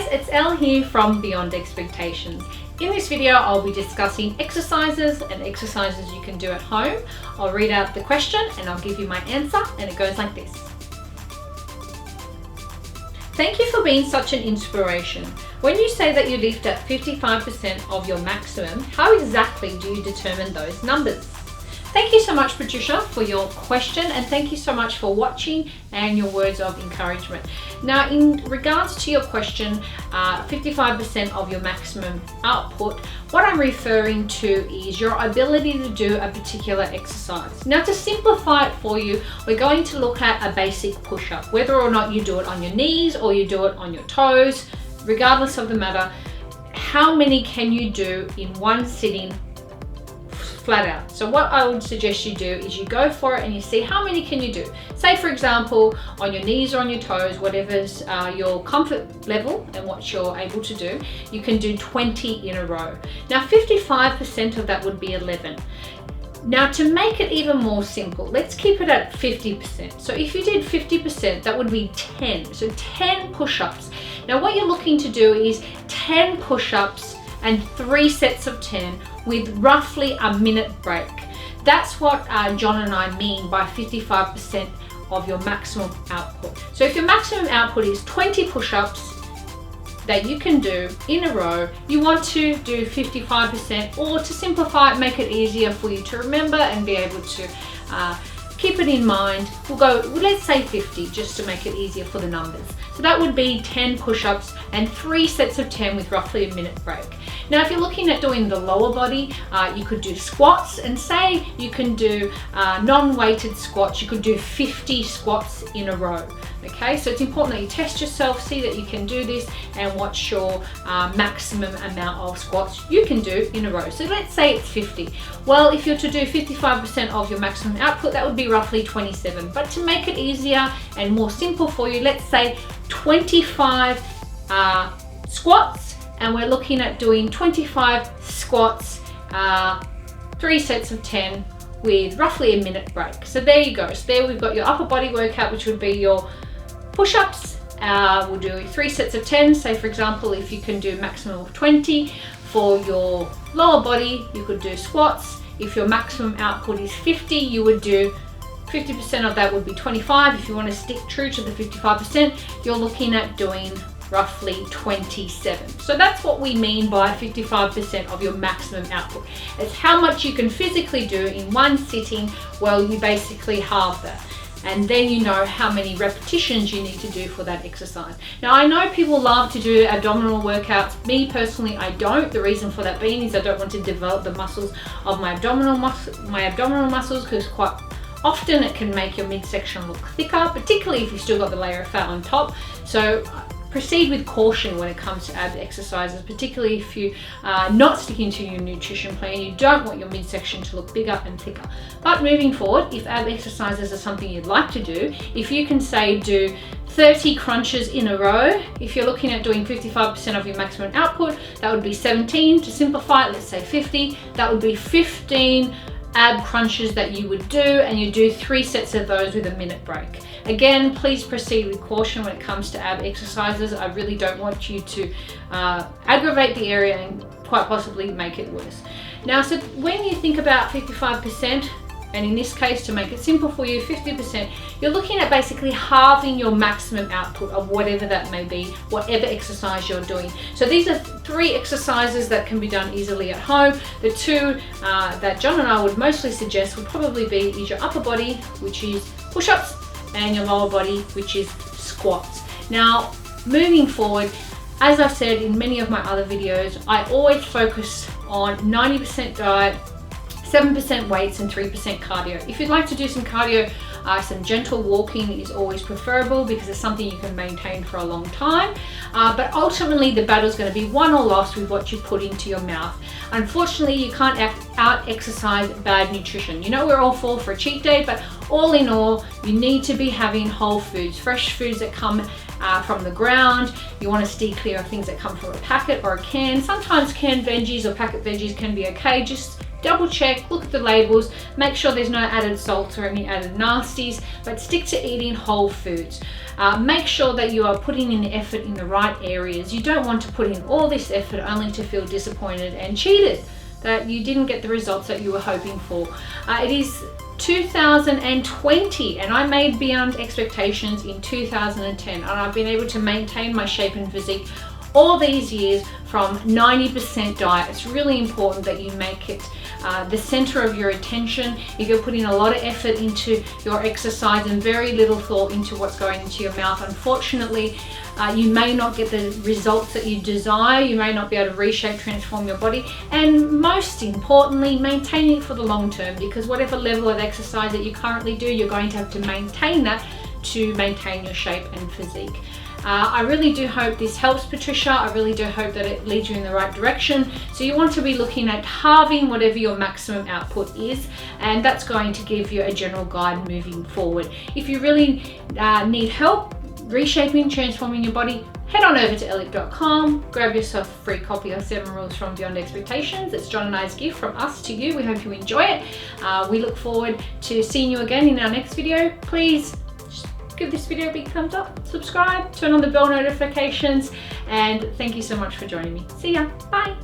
guys, it's Elle here from Beyond Expectations. In this video, I'll be discussing exercises and exercises you can do at home. I'll read out the question and I'll give you my answer, and it goes like this. Thank you for being such an inspiration. When you say that you lift at 55% of your maximum, how exactly do you determine those numbers? Thank you so much, Patricia, for your question, and thank you so much for watching and your words of encouragement. Now, in regards to your question, 55% of your maximum output, what I'm referring to is your ability to do a particular exercise. Now, to simplify it for you, we're going to look at a basic push-up. Whether or not you do it on your knees or you do it on your toes, regardless of the matter, how many can you do in one sitting flat out? So what I would suggest you do is you go for it and you see how many can you do. Say, for example, on your knees or on your toes, whatever's your comfort level and what you're able to do, you can do 20 in a row. Now, 55% of that would be 11. Now, to make it even more simple, let's keep it at 50%. So if you did 50%, that would be 10. So 10 push-ups. Now, what you're looking to do is 10 push-ups and 3 sets of 10 with roughly a minute break. That's what John and I mean by 55% of your maximum output. So if your maximum output is 20 push-ups that you can do in a row, you want to do 55%, or to simplify it, make it easier for you to remember and be able to keep it in mind. Let's say 50, just to make it easier for the numbers. So that would be 10 push-ups and 3 sets of 10 with roughly a minute break. Now, if you're looking at doing the lower body, you could do squats, and say you can do non-weighted squats. You could do 50 squats in a row. Okay, so it's important that you test yourself, see that you can do this, and what's your maximum amount of squats you can do in a row. So let's say it's 50. Well, if you're to do 55% of your maximum output, that would be roughly 27. But to make it easier and more simple for you, let's say 25 squats, and we're looking at doing 25 squats, 3 sets of 10 with roughly a minute break. So there you go. So there we've got your upper body workout, which would be your push-ups. We'll do 3 sets of 10. Say, for example, if you can do maximum of 20 for your lower body, you could do squats. If your maximum output is 50, you would do 50% of that would be 25. If you want to stick true to the 55%, you're looking at doing roughly 27. So that's what we mean by 55% of your maximum output. It's how much you can physically do in one sitting. Well, you basically halve that. And then you know how many repetitions you need to do for that exercise. Now, I know people love to do abdominal workouts. Me personally, I don't. The reason for that being is I don't want to develop the muscles of my abdominal muscles, because quite often it can make your midsection look thicker, particularly if you've still got the layer of fat on top. So proceed with caution when it comes to ab exercises, particularly if you are not sticking to your nutrition plan. You don't want your midsection to look bigger and thicker. But moving forward, if ab exercises are something you'd like to do, if you can say do 30 crunches in a row, if you're looking at doing 55% of your maximum output, that would be 17. To simplify it, let's say 50, that would be 15 ab crunches that you would do, and you do 3 sets of those with a minute break. Again, please proceed with caution when it comes to ab exercises. I really don't want you to aggravate the area and quite possibly make it worse. Now, so when you think about 55%, and in this case, to make it simple for you, 50%, you're looking at basically halving your maximum output of whatever that may be, whatever exercise you're doing. So these are 3 exercises that can be done easily at home. The 2 that John and I would mostly suggest would probably be your upper body, which is push-ups, and your lower body, which is squats. Now, moving forward, as I've said in many of my other videos, I always focus on 90% diet, 7% weights and 3% cardio. If you'd like to do some cardio, some gentle walking is always preferable, because it's something you can maintain for a long time. But ultimately, the battle is going to be won or lost with what you put into your mouth. Unfortunately, you can't out-exercise bad nutrition. You know, we're all for a cheat day, but all in all, you need to be having whole foods, fresh foods that come from the ground. You want to steer clear of things that come from a packet or a can. Sometimes canned veggies or packet veggies can be okay. Just double check, look at the labels, make sure there's no added salts or any added nasties, but stick to eating whole foods. Make sure that you are putting in the effort in the right areas. You don't want to put in all this effort only to feel disappointed and cheated that you didn't get the results that you were hoping for. It is 2020 and I made beyond expectations in 2010, and I've been able to maintain my shape and physique all these years from 90% diet. It's really important that you make it the center of your attention. If you're putting a lot of effort into your exercise and very little thought into what's going into your mouth, unfortunately, you may not get the results that you desire. You may not be able to reshape, transform your body, and most importantly, maintain it for the long term, because whatever level of exercise that you currently do, you're going to have to maintain that to maintain your shape and physique. I really do hope this helps, Patricia. I really do hope that it leads you in the right direction. So you want to be looking at halving whatever your maximum output is, and that's going to give you a general guide moving forward. If you really need help reshaping, transforming your body, head on over to Elliot.com, grab yourself a free copy of 7 Rules from Beyond Expectations. It's John and I's gift from us to you. We hope you enjoy it. We look forward to seeing you again in our next video. Please give this video a big thumbs up, subscribe, turn on the bell notifications, and thank you so much for joining me. See ya, bye.